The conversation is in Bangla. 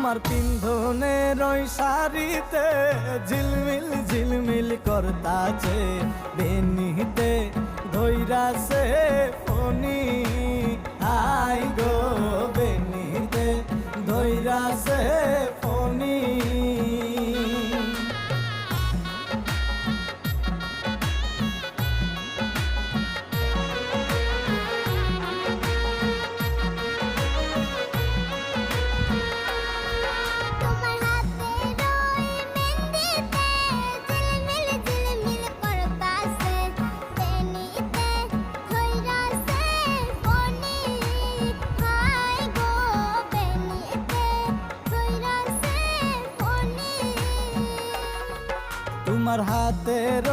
তোমার পিন্ধনের ওই শাড়িতে ঝিলমিল ঝিলমিল করতাছে, বেনিতে ধইরাছে ফনি। I go বেনিতে ধইরাছে Fani. তোমার হাতের